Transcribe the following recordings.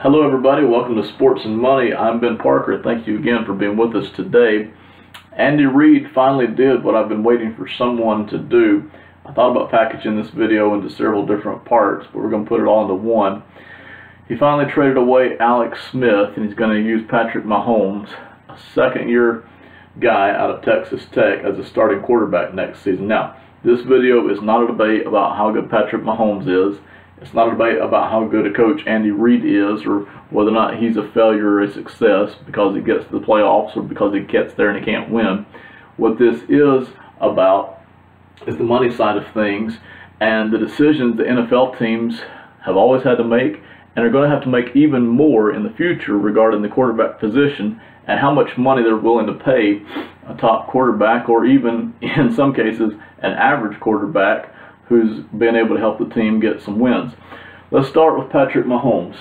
Hello everybody, welcome to Sports and Money. I'm Ben Parker. Thank you again for being with us today. Andy Reid finally did what I've been waiting for someone to do. I thought about packaging this video into several different parts, but we're going to put it all into one. He finally traded away Alex Smith, and he's going to use Patrick Mahomes, a second-year guy out of Texas Tech, as a starting quarterback next season. Now, this video is not a debate about how good Patrick Mahomes is. It's not a debate about how good a coach Andy Reid is, or whether or not he's a failure or a success because he gets to the playoffs or because he gets there and he can't win. What this is about is the money side of things and the decisions the NFL teams have always had to make and are going to have to make even more in the future regarding the quarterback position and how much money they're willing to pay a top quarterback, or even in some cases an average quarterback who's been able to help the team get some wins. Let's start with Patrick Mahomes.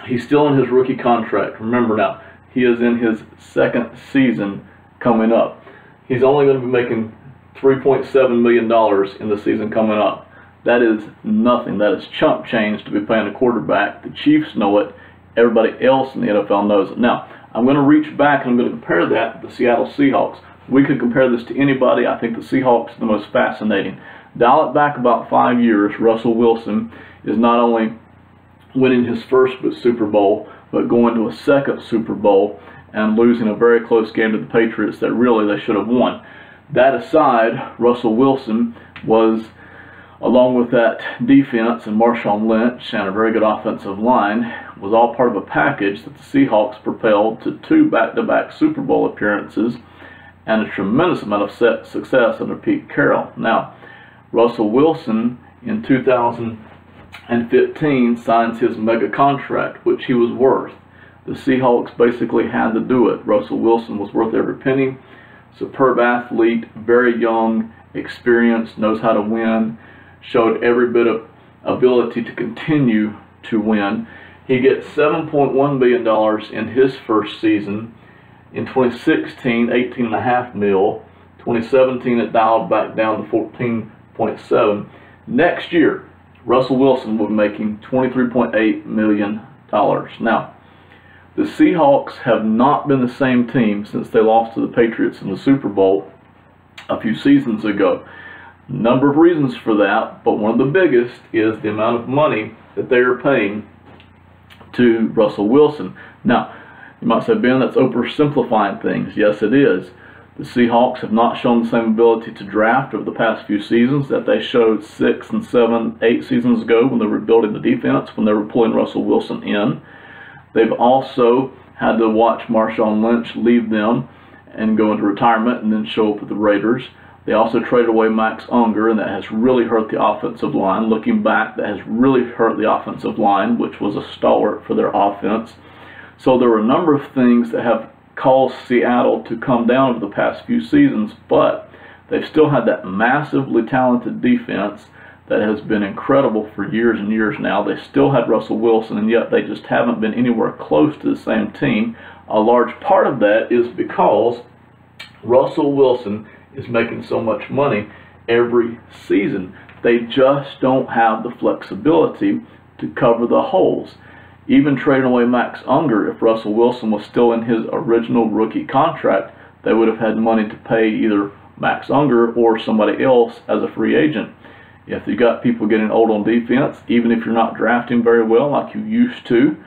He's still in his rookie contract. Remember now, he is in his second season coming up. He's only going to be making $3.7 million in the season coming up. That is nothing. That is chump change to be paying a quarterback. The Chiefs know it. Everybody else in the NFL knows it. Now, I'm going to reach back and I'm going to compare that to the Seattle Seahawks. We could compare this to anybody. I think the Seahawks are the most fascinating. Dial it back about 5 years, Russell Wilson is not only winning his first Super Bowl, but going to a second Super Bowl and losing a very close game to the Patriots that really they should have won. That aside, Russell Wilson was, along with that defense and Marshawn Lynch and a very good offensive line, was all part of a package that the Seahawks propelled to 2 back-to-back Super Bowl appearances and a tremendous amount of success under Pete Carroll. Now, Russell Wilson in 2015 signs his mega contract, which he was worth. The Seahawks basically had to do it. Russell Wilson was worth every penny. Superb athlete, very young, experienced, knows how to win, showed every bit of ability to continue to win. He gets $7.1 million in his first season. In 2016, $18.5 million. 2017, it dialed back down to $14.7. Next year, Russell Wilson will be making $23.8 million. Now, the Seahawks have not been the same team since they lost to the Patriots in the Super Bowl a few seasons ago. Number of reasons for that, but one of the biggest is the amount of money that they are paying to Russell Wilson. Now, you might say, Ben, that's oversimplifying things. Yes, it is. The Seahawks have not shown the same ability to draft over the past few seasons that they showed 6 and 7, 8 seasons ago when they were building the defense, when they were pulling Russell Wilson in. They've also had to watch Marshawn Lynch leave them and go into retirement and then show up with the Raiders. They also traded away Max Unger, and that has really hurt the offensive line. Looking back, that has really hurt the offensive line, which was a stalwart for their offense. So there were a number of things that have caused Seattle to come down over the past few seasons, but they've still had that massively talented defense that has been incredible for years and years now. They still had Russell Wilson, and yet they just haven't been anywhere close to the same team. A large part of that is because Russell Wilson is making so much money every season. They just don't have the flexibility to cover the holes. Even trading away Max Unger, if Russell Wilson was still in his original rookie contract, they would have had money to pay either Max Unger or somebody else as a free agent. If you got people getting old on defense, even if you're not drafting very well like you used to,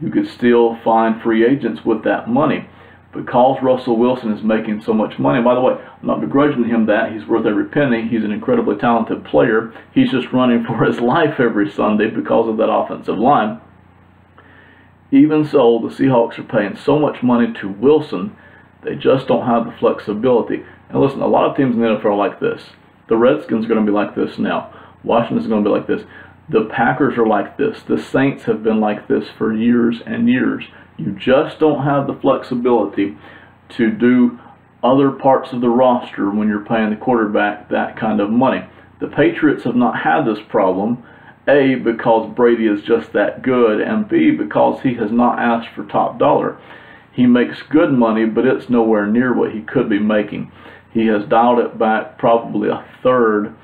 you could still find free agents with that money. Because Russell Wilson is making so much money, by the way, I'm not begrudging him that. He's worth every penny. He's an incredibly talented player. He's just running for his life every Sunday because of that offensive line. Even so, the Seahawks are paying so much money to Wilson, they just don't have the flexibility. And listen, a lot of teams in the NFL are like this. The Redskins are going to be like this now. Washington's going to be like this. The Packers are like this. The Saints have been like this for years and years. You just don't have the flexibility to do other parts of the roster when you're paying the quarterback that kind of money. The Patriots have not had this problem. A, because Brady is just that good, and B, because he has not asked for top dollar. He makes good money, but it's nowhere near what he could be making. He has dialed it back probably a third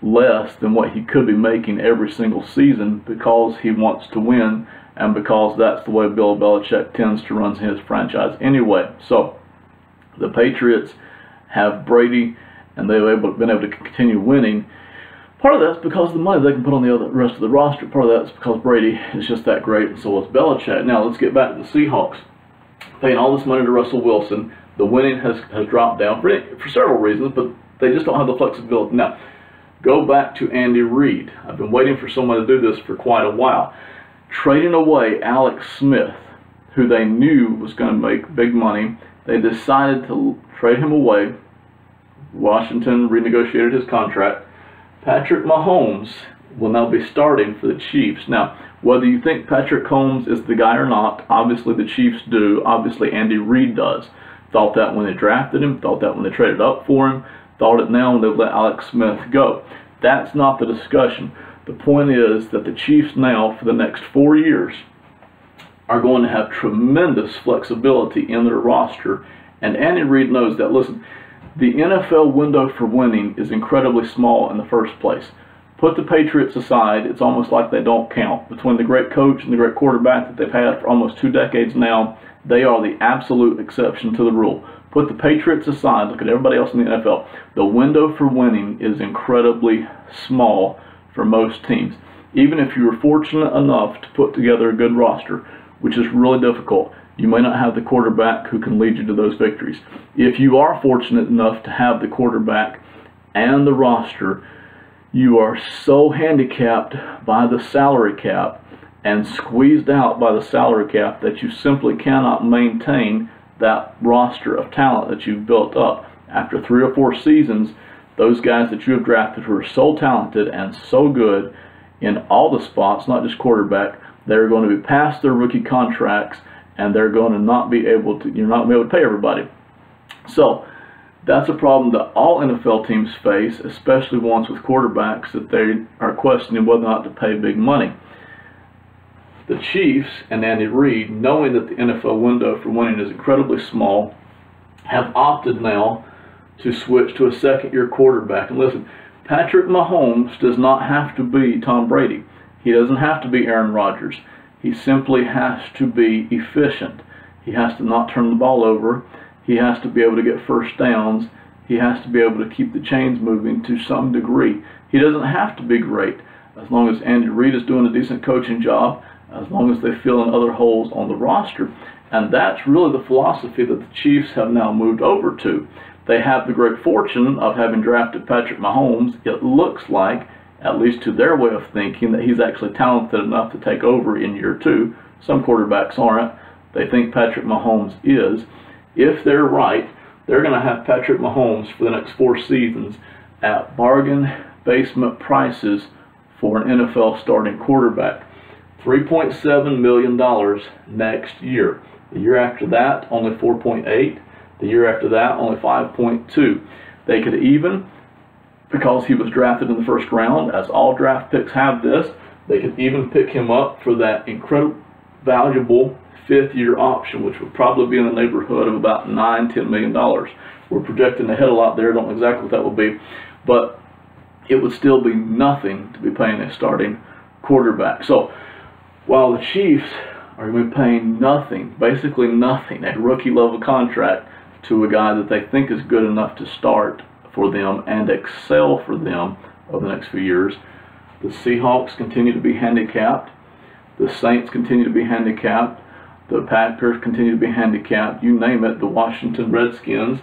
less than what he could be making every single season because he wants to win and because that's the way Bill Belichick tends to run his franchise anyway. So the Patriots have Brady, and they've been able to continue winning. Part of that's because of the money they can put on the rest of the roster. Part of that's because Brady is just that great, and so is Belichick. Now let's get back to the Seahawks. Paying all this money to Russell Wilson, the winning has dropped down for several reasons, but they just don't have the flexibility. Now, go back to Andy Reid. I've been waiting for someone to do this for quite a while. Trading away Alex Smith, who they knew was going to make big money, they decided to trade him away. Washington renegotiated his contract. Patrick Mahomes will now be starting for the Chiefs. Now, whether you think Patrick Mahomes is the guy or not, obviously the Chiefs do. Obviously Andy Reid does. Thought that when they drafted him, thought that when they traded up for him, thought it now when they let Alex Smith go. That's not the discussion. The point is that the Chiefs now, for the next 4 years, are going to have tremendous flexibility in their roster, and Andy Reid knows that. Listen, the NFL window for winning is incredibly small in the first place. Put the Patriots aside, it's almost like they don't count. Between the great coach and the great quarterback that they've had for almost 2 decades now, they are the absolute exception to the rule. Put the Patriots aside, look at everybody else in the NFL. The window for winning is incredibly small for most teams. Even if you were fortunate enough to put together a good roster, which is really difficult, you may not have the quarterback who can lead you to those victories. If you are fortunate enough to have the quarterback and the roster, you are so handicapped by the salary cap and squeezed out by the salary cap that you simply cannot maintain that roster of talent that you've built up. After 3 or 4 seasons, those guys that you have drafted who are so talented and so good in all the spots, not just quarterback, they're going to be past their rookie contracts, and they're going to not be able to, you're not going to be able to pay everybody. So that's a problem that all NFL teams face, especially ones with quarterbacks that they are questioning whether or not to pay big money. The Chiefs and Andy Reid, knowing that the NFL window for winning is incredibly small, have opted now to switch to a second-year quarterback. And listen, Patrick Mahomes does not have to be Tom Brady. He doesn't have to be Aaron Rodgers. He simply has to be efficient. He has to not turn the ball over. He has to be able to get first downs. He has to be able to keep the chains moving to some degree. He doesn't have to be great. As long as Andy Reid is doing a decent coaching job, as long as they fill in other holes on the roster. And that's really the philosophy that the Chiefs have now moved over to. They have the great fortune of having drafted Patrick Mahomes. It looks like, at least to their way of thinking, that he's actually talented enough to take over in year 2. Some quarterbacks aren't. They think Patrick Mahomes is. If they're right, they're going to have Patrick Mahomes for the next 4 seasons at bargain basement prices for an NFL starting quarterback. $3.7 million next year. The year after that, only 4.8. The year after that, only 5.2. They could even, because he was drafted in the first round, as all draft picks have this, they could even pick him up for that incredible, valuable 5th-year option, which would probably be in the neighborhood of about $9–10 million. We're projecting ahead a lot there. Don't know exactly what that will be, but it would still be nothing to be paying a starting quarterback. So while the Chiefs are going to be paying nothing, basically nothing, a rookie-level contract to a guy that they think is good enough to start for them and excel for them over the next few years, the Seahawks continue to be handicapped. The Saints continue to be handicapped. The Packers continue to be handicapped. You name it, the Washington Redskins.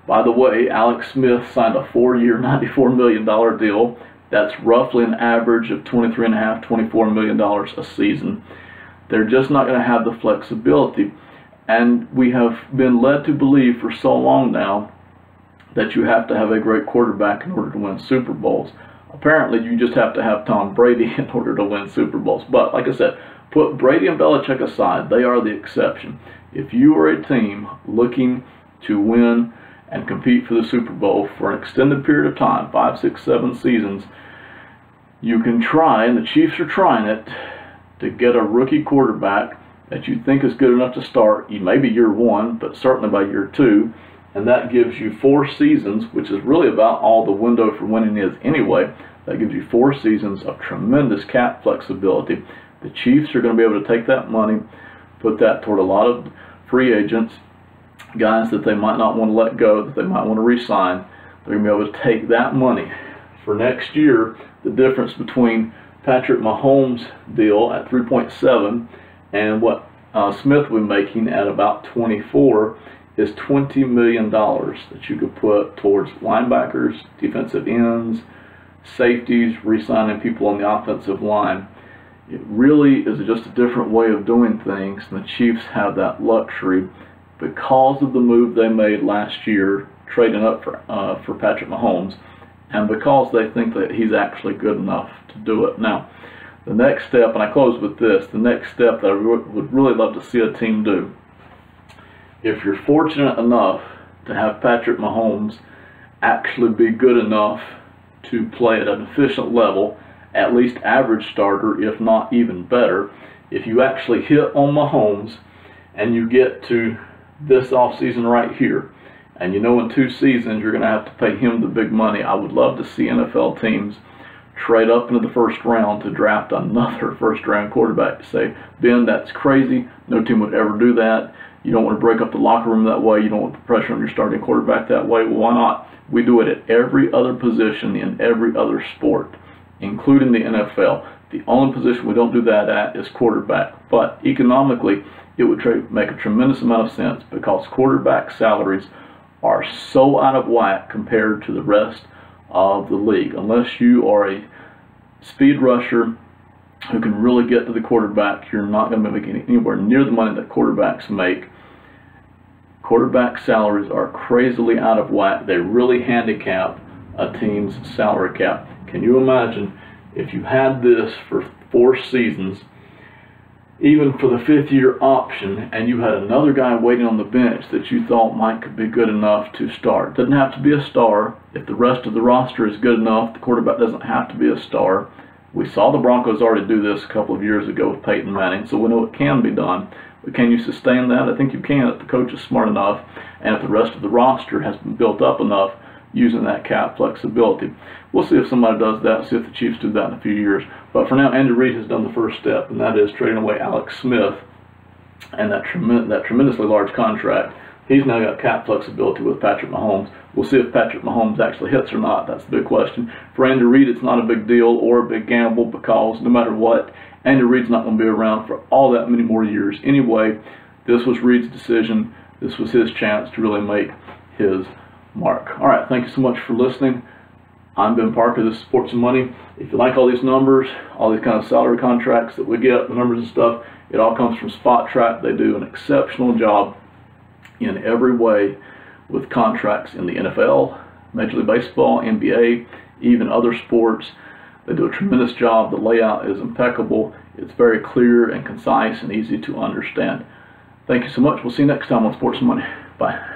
By the way, Alex Smith signed a 4-year, $94 million deal. That's roughly an average of $23.5, $24 million a season. They're just not going to have the flexibility. And we have been led to believe for so long now that you have to have a great quarterback in order to win Super Bowls. Apparently, you just have to have Tom Brady in order to win Super Bowls. But like I said, put Brady and Belichick aside. They are the exception. If you are a team looking to win and compete for the Super Bowl for an extended period of time, 5, 6, 7 seasons, you can try, and the Chiefs are trying it, to get a rookie quarterback that you think is good enough to start. You may be year 1, but certainly by year 2, and that gives you 4 seasons, which is really about all the window for winning is anyway. That gives you 4 seasons of tremendous cap flexibility. The Chiefs are going to be able to take that money, put that toward a lot of free agents, guys that they might not want to let go, that they might want to re-sign. They're going to be able to take that money for next year. The difference between Patrick Mahomes' deal at 3.7 and what Smith will be making at about 24 is $20 million that you could put towards linebackers, defensive ends, safeties, re-signing people on the offensive line. It really is just a different way of doing things, and the Chiefs have that luxury because of the move they made last year, trading up for Patrick Mahomes, and because they think that he's actually good enough to do it. Now, the next step, and I close with this, the next step that I would really love to see a team do, if you're fortunate enough to have Patrick Mahomes actually be good enough to play at an efficient level, at least average starter, if not even better, if you actually hit on Mahomes and you get to this offseason right here, and you know in 2 seasons you're going to have to pay him the big money, I would love to see NFL teams trade up into the first round to draft another first-round quarterback to say, Ben, that's crazy. No team would ever do that. You don't want to break up the locker room that way. You don't want to put pressure on your starting quarterback that way. Well, why not? We do it at every other position in every other sport, including the NFL. The only position we don't do that at is quarterback. But economically, it would make a tremendous amount of sense because quarterback salaries are so out of whack compared to the rest of the league. Unless you are a speed rusher who can really get to the quarterback, you're not going to be making anywhere near the money that quarterbacks make. Quarterback salaries are crazily out of whack. They really handicap a team's salary cap. Can you imagine if you had this for 4 seasons, even for the 5th-year option, and you had another guy waiting on the bench that you thought might be good enough to start? Doesn't have to be a star. If the rest of the roster is good enough, the quarterback doesn't have to be a star. We saw the Broncos already do this a couple of years ago with Peyton Manning, so we know it can be done. But can you sustain that? I think you can if the coach is smart enough and if the rest of the roster has been built up enough using that cap flexibility. We'll see if somebody does that, see if the Chiefs do that in a few years. But for now, Andy Reid has done the first step, and that is trading away Alex Smith and that tremendously large contract. He's now got cap flexibility with Patrick Mahomes. We'll see if Patrick Mahomes actually hits or not. That's the big question. For Andy Reid, it's not a big deal or a big gamble because no matter what, Andy Reid's not going to be around for all that many more years. Anyway, this was Reid's decision. This was his chance to really make his mark. All right, thank you so much for listening. I'm Ben Parker. This is Sports and Money. If you like all these numbers, all these kind of salary contracts that we get, the numbers and stuff, it all comes from Spot Track. They do an exceptional job in every way with contracts in the NFL, Major League Baseball, NBA, even other sports. They do a tremendous job. The layout is impeccable. It's very clear and concise and easy to understand. Thank you so much. We'll see you next time on Sports and Money. Bye.